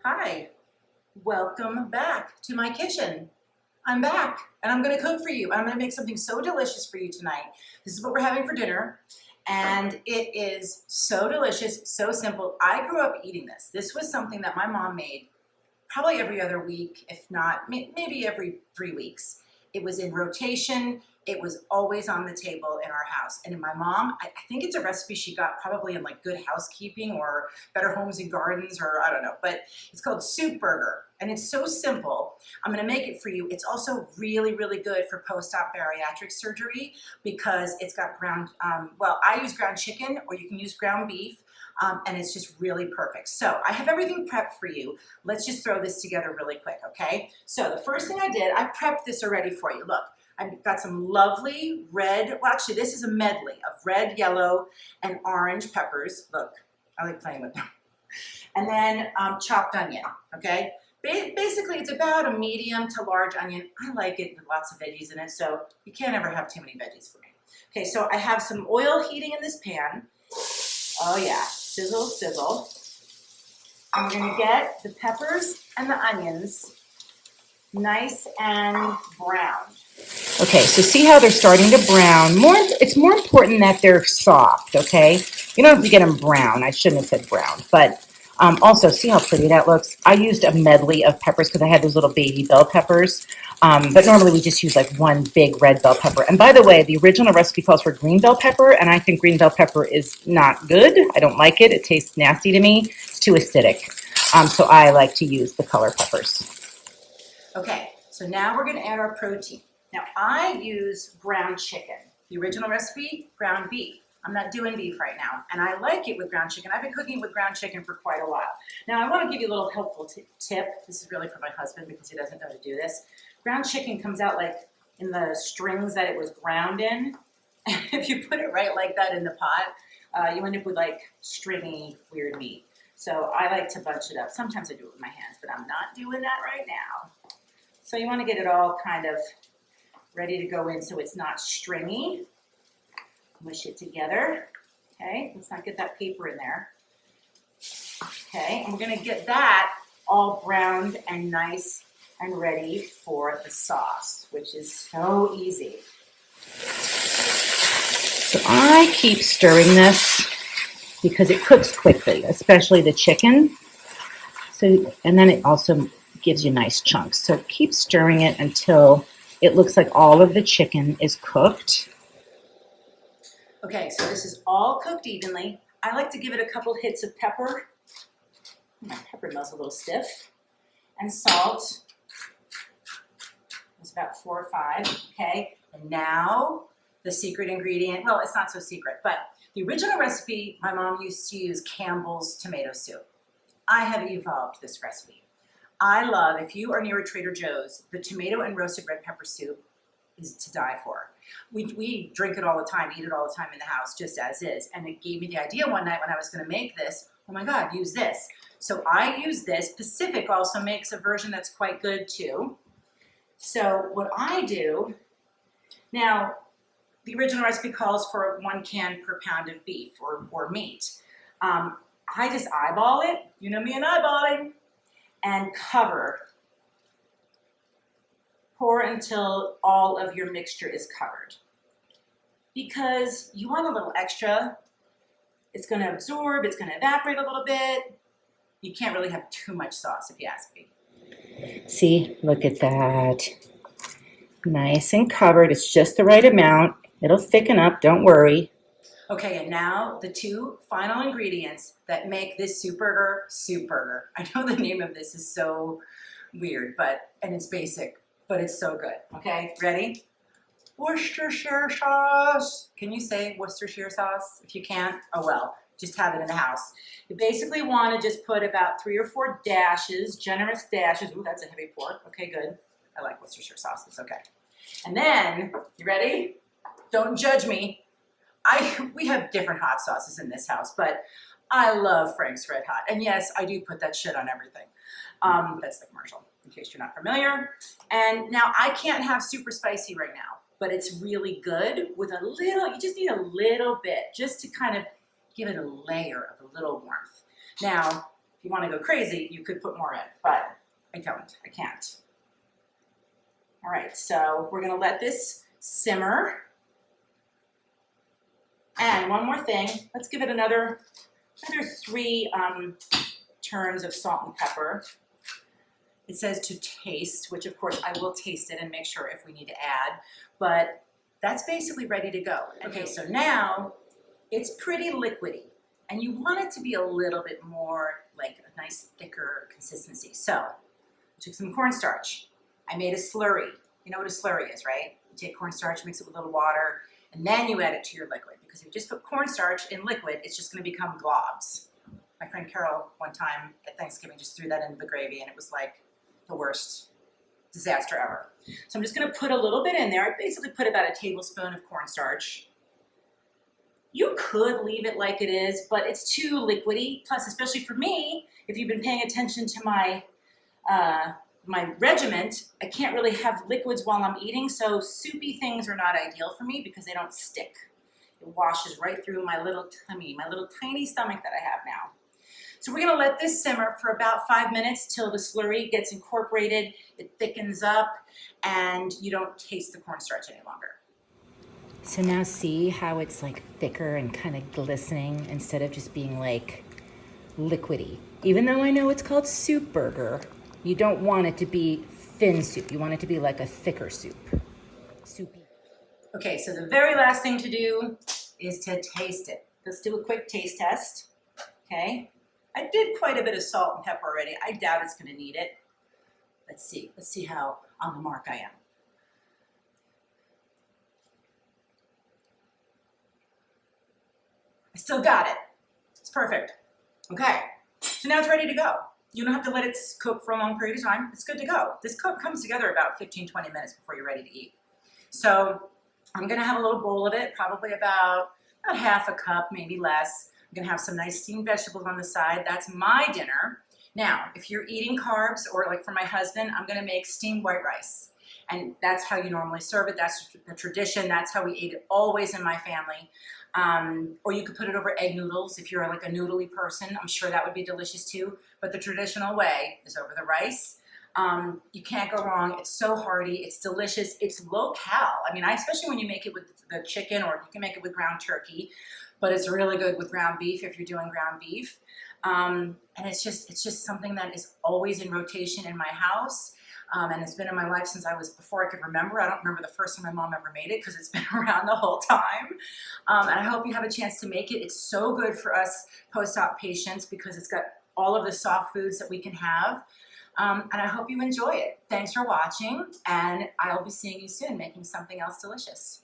Hi, welcome back to my kitchen. I'm back and I'm gonna cook for you. I'm gonna make something so delicious for you tonight. This is what we're having for dinner and it is so delicious, so simple. I grew up eating this. This was something that my mom made probably every other week, if not maybe every 3 weeks. It was in rotation. It was always on the table in our house. And in my mom, I think it's a recipe she got probably in like Good Housekeeping or Better Homes and Gardens, or I don't know, but it's called Soup Burger. And it's so simple. I'm gonna make it for you. It's also really, really good for post-op bariatric surgery because it's got ground, well, I use ground chicken or you can use ground beef. And it's just really perfect. So I have everything prepped for you. Let's just throw this together really quick, okay? So the first thing I did, I prepped this already for you. Look, I've got some lovely red, well actually this is a medley of red, yellow, and orange peppers. Look, I like playing with them. And then chopped onion, okay? Basically it's about a medium to large onion. I like it with lots of veggies in it, so you can't ever have too many veggies for me. Okay, so I have some oil heating in this pan. Oh yeah, sizzle, sizzle. I'm gonna get the peppers and the onions nice and brown. Okay, so see how they're starting to brown. It's more important that they're soft, okay? You don't have to get them brown. I shouldn't have said brown, but also see how pretty that looks. I used a medley of peppers because I had those little baby bell peppers. But normally we just use like one big red bell pepper. And by the way, the original recipe calls for green bell pepper, and I think green bell pepper is not good. I don't like it. It tastes nasty to me. It's too acidic. So I like to use the color peppers. Okay, so now we're going to add our protein. Now I use ground chicken. The original recipe, ground beef. I'm not doing beef right now, and I like it with ground chicken. I've been cooking with ground chicken for quite a while. Now I want to give you a little helpful tip. This is really for my husband because he doesn't know to do this. Ground chicken comes out like in the strings that it was ground in. And if you put it right like that in the pot, you end up with like stringy, weird meat. So I like to bunch it up. Sometimes I do it with my hands, but I'm not doing that right now. So you want to get it all kind of ready to go in so it's not stringy. Mush it together. Okay, let's not get that paper in there. Okay, and we're going to get that all browned and nice and ready for the sauce, which is so easy. So I keep stirring this because it cooks quickly, especially the chicken. So, and then it also gives you nice chunks. So keep stirring it until it looks like all of the chicken is cooked. Okay, so this is all cooked evenly. I like to give it a couple hits of pepper. My pepper smells a little stiff. And salt. It's about 4 or 5, okay? And now the secret ingredient, well, it's not so secret, but the original recipe, my mom used to use Campbell's tomato soup. I have evolved this recipe. I love, if you are near a Trader Joe's, the tomato and roasted red pepper soup is to die for. We drink it all the time, eat it all the time in the house, just as is. And it gave me the idea one night when I was gonna make this, oh my God, use this. So I use this. Pacific also makes a version that's quite good too. So what I do, now the original recipe calls for 1 can per pound of beef or meat. I just eyeball it, you know me and eyeballing, and cover. Pour until all of your mixture is covered. Because you want a little extra. It's going to absorb, it's going to evaporate a little bit. You can't really have too much sauce if you ask me. See, look at that. Nice and covered. It's just the right amount. It'll thicken up, don't worry. Okay, and now the 2 final ingredients that make this soup burger. I know the name of this is so weird, and it's basic, but it's so good. Okay, ready? Worcestershire sauce. Can you say Worcestershire sauce? If you can't, oh well, just have it in the house. You basically want to just put about 3 or 4 dashes, generous dashes. Ooh, that's a heavy pour. Okay, good. I like Worcestershire sauce, it's okay. And then, you ready? Don't judge me. We have different hot sauces in this house, but I love Frank's Red Hot. And yes, I do put that shit on everything. That's the commercial, in case you're not familiar. And now I can't have super spicy right now, but it's really good with a little, you just need a little bit just to kind of give it a layer of a little warmth. Now, If you want to go crazy, you could put more in, but I can't. All right, so we're gonna let this simmer. And one more thing, let's give it another 3 turns of salt and pepper. It says to taste, which of course I will taste it and make sure if we need to add, but that's basically ready to go. Okay, so now it's pretty liquidy and you want it to be a little bit more like a nice thicker consistency. So I took some cornstarch. I made a slurry. You know what a slurry is, right? You take cornstarch, mix it with a little water, and then you add it to your liquid. Because if you just put cornstarch in liquid, it's just gonna become globs. My friend Carol one time at Thanksgiving just threw that into the gravy and it was like the worst disaster ever. So I'm just gonna put a little bit in there. I basically put about a tablespoon of cornstarch. You could leave it like it is, but it's too liquidy. Plus, especially for me, if you've been paying attention to my regiment, I can't really have liquids while I'm eating, so soupy things are not ideal for me because they don't stick. It washes right through my little tummy, my little tiny stomach that I have now. So we're gonna let this simmer for about 5 minutes till the slurry gets incorporated, it thickens up, and you don't taste the cornstarch any longer. So now see how it's like thicker and kind of glistening instead of just being like liquidy. Even though I know it's called soup burger, you don't want it to be thin soup. You want it to be like a thicker soup. Soupy. Okay, so the very last thing to do is to taste it. Let's do a quick taste test, okay? I did quite a bit of salt and pepper already. I doubt it's gonna need it. Let's see how on the mark I am. I still got it. It's perfect. Okay, so now it's ready to go. You don't have to let it cook for a long period of time. It's good to go. This comes together about 15-20 minutes before you're ready to eat. So I'm gonna have a little bowl of it, probably about half a cup, maybe less. I'm gonna have some nice steamed vegetables on the side. That's my dinner. Now, if you're eating carbs, or like for my husband, I'm gonna make steamed white rice. And that's how you normally serve it. That's the tradition. That's how we ate it always in my family. Or you could put it over egg noodles if you're like a noodly person. I'm sure that would be delicious too. But the traditional way is over the rice. You can't go wrong. It's so hearty. It's delicious. It's low cal. I mean, especially when you make it with the chicken, or you can make it with ground turkey. But it's really good with ground beef if you're doing ground beef. And it's just something that is always in rotation in my house. And it's been in my life since before I could remember. I don't remember the first time my mom ever made it because it's been around the whole time. And I hope you have a chance to make it. It's so good for us post-op patients because it's got all of the soft foods that we can have. And I hope you enjoy it. Thanks for watching, and I'll be seeing you soon making something else delicious.